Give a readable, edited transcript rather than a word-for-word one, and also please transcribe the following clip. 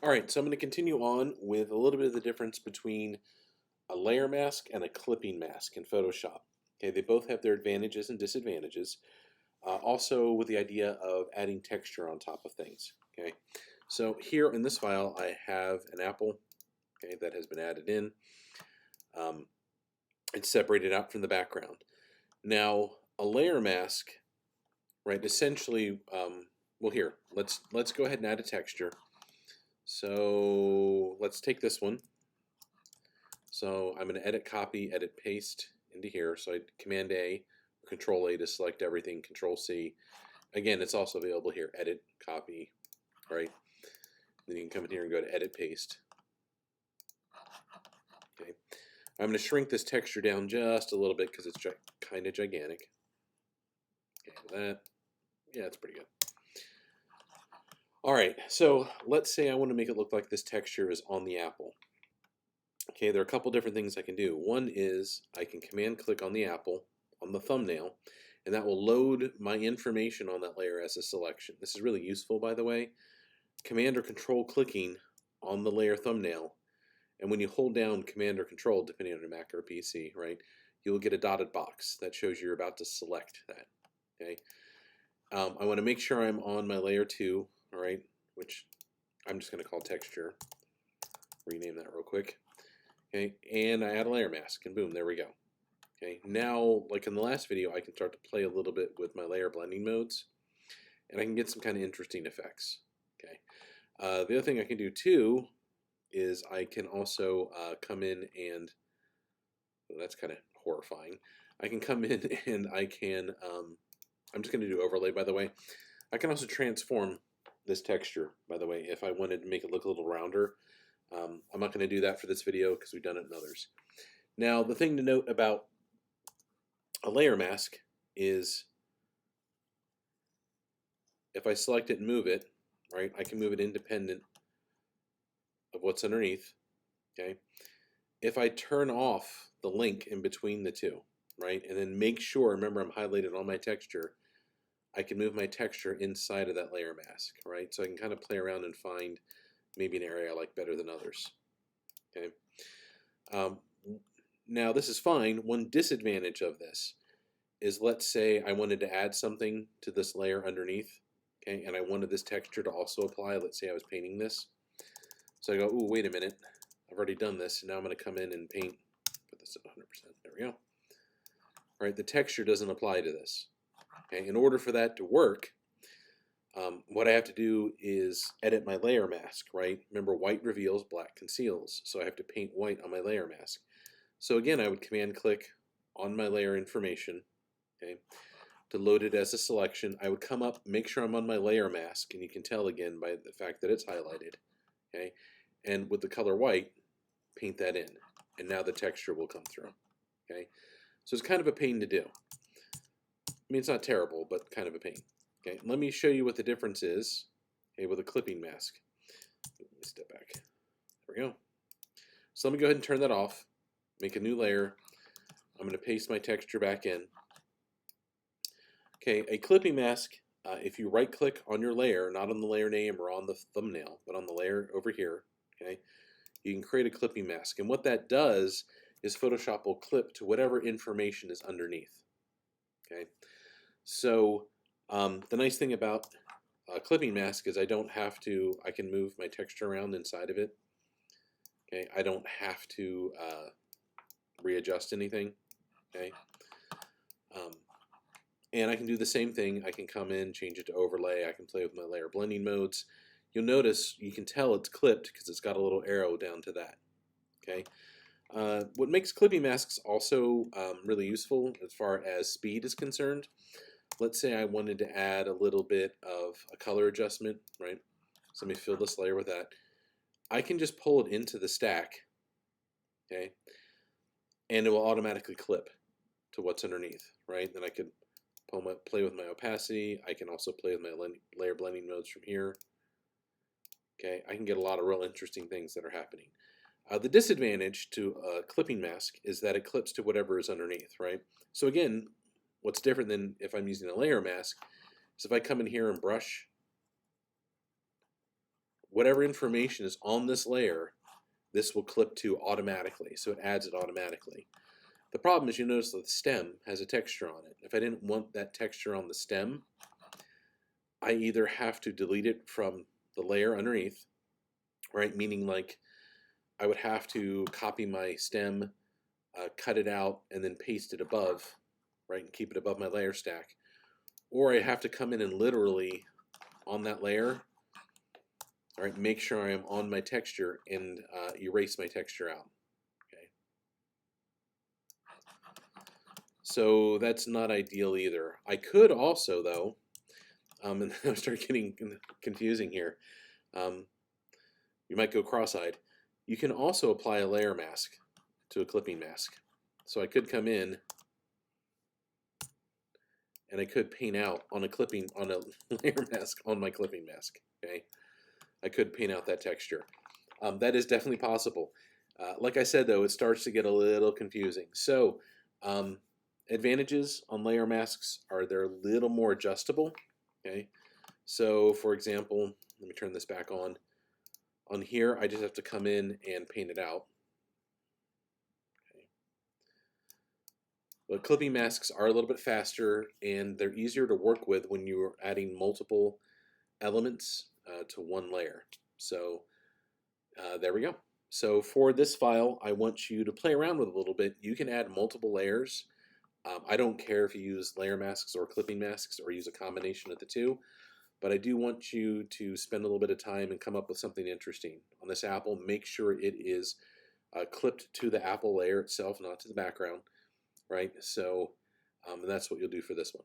All right, so I'm going to continue on with a little bit of the difference between a layer mask and a clipping mask in Photoshop. Okay, they both have their advantages and disadvantages. Also with the idea of adding texture on top of things. Okay, so here in this file I have an apple. Okay, that has been added in. Um, it's separated out from the background. Now a layer mask, right? Essentially, well here let's go ahead and add a texture. So let's take this one. So I'm going to edit, copy, edit, paste into here. So I Command A, Control A to select everything, Control C. Again, it's also available here. Edit, copy, right? Then you can come in here and go to Edit, Paste. Okay. I'm going to shrink this texture down just a little bit because it's kind of gigantic. Okay, that, yeah, it's pretty good. All right, so let's say I want to make it look like this texture is on the apple. Okay, there are a couple different things I can do. One is I can command click on the apple on the thumbnail, and that will load my information on that layer as a selection. This is really useful, by the way. Command or control clicking on the layer thumbnail, and when you hold down command or control, depending on your Mac or PC, right, you'll get a dotted box that shows you're about to select that. Okay, I want to make sure I'm on my layer 2, all right, which I'm just going to call texture. Rename that real quick. Okay, and I add a layer mask, and boom, there we go. Okay, now, like in the last video, I can start to play a little bit with my layer blending modes, and I can get some kind of interesting effects. Okay, the other thing I can do too is I can also come in and, well, that's kind of horrifying. I can come in and I can, I'm just going to do overlay, by the way. I can also transform this texture, by the way, if I wanted to make it look a little rounder. I'm not going to do that for this video because we've done it in others. Now, the thing to note about a layer mask is if I select it and move it, right, I can move it independent of what's underneath, okay? If I turn off the link in between the two, right, and then make sure, remember I'm highlighted on my texture, I can move my texture inside of that layer mask, right? So I can kind of play around and find maybe an area I like better than others, okay? Now this is fine. One disadvantage of this is, let's say I wanted to add something to this layer underneath, okay, and I wanted this texture to also apply. Let's say I was painting this. So I go, ooh, wait a minute, I've already done this. Now I'm going to come in and paint, put this at 100%, there we go. All right, the texture doesn't apply to this. Okay, in order for that to work, what I have to do is edit my layer mask, right? Remember, white reveals, black conceals. So I have to paint white on my layer mask. So again, I would command click on my layer information, okay, to load it as a selection. I would come up, make sure I'm on my layer mask, and you can tell again by the fact that it's highlighted, okay, and with the color white, paint that in, and now the texture will come through, okay. So it's kind of a pain to do. I mean, it's not terrible, but kind of a pain. Okay, let me show you what the difference is, okay, with a clipping mask. Let me step back. There we go. So let me go ahead and turn that off, make a new layer. I'm going to paste my texture back in. Okay, a clipping mask, if you right click on your layer, not on the layer name or on the thumbnail, but on the layer over here, okay, you can create a clipping mask. And what that does is Photoshop will clip to whatever information is underneath. Okay, so the nice thing about a clipping mask is I can move my texture around inside of it. Okay, I don't have to readjust anything. Okay, and I can do the same thing. I can come in, change it to overlay. I can play with my layer blending modes. You'll notice, you can tell it's clipped because it's got a little arrow down to that. Okay. What makes clipping masks also really useful as far as speed is concerned, let's say I wanted to add a little bit of a color adjustment, right? So let me fill this layer with that. I can just pull it into the stack, okay, and it will automatically clip to what's underneath, right? Then I could play with my opacity. I can also play with my layer blending modes from here. Okay, I can get a lot of real interesting things that are happening. The disadvantage to a clipping mask is that it clips to whatever is underneath, right? So again, what's different than if I'm using a layer mask is if I come in here and brush whatever information is on this layer, this will clip to automatically, so it adds it automatically. The problem is you notice that the stem has a texture on it. If I didn't want that texture on the stem, I either have to delete it from the layer underneath, right? Meaning like I would have to copy my stem, cut it out, and then paste it above, right? And keep it above my layer stack. Or I have to come in and literally on that layer, all right, make sure I am on my texture and erase my texture out. Okay. So that's not ideal either. I could also, though, and I start getting confusing here. You might go cross-eyed. You can also apply a layer mask to a clipping mask. So I could come in and I could paint out on a layer mask on my clipping mask. Okay, I could paint out that texture. That is definitely possible. Like I said, though, it starts to get a little confusing. So advantages on layer masks are they're a little more adjustable. Okay, so for example, let me turn this back on. On here, I just have to come in and paint it out. Okay. But clipping masks are a little bit faster and they're easier to work with when you're adding multiple elements to one layer. So there we go. So for this file, I want you to play around with it a little bit. You can add multiple layers. I don't care if you use layer masks or clipping masks or use a combination of the two, but I do want you to spend a little bit of time and come up with something interesting. On this apple, make sure it is clipped to the apple layer itself, not to the background, right? So that's what you'll do for this one.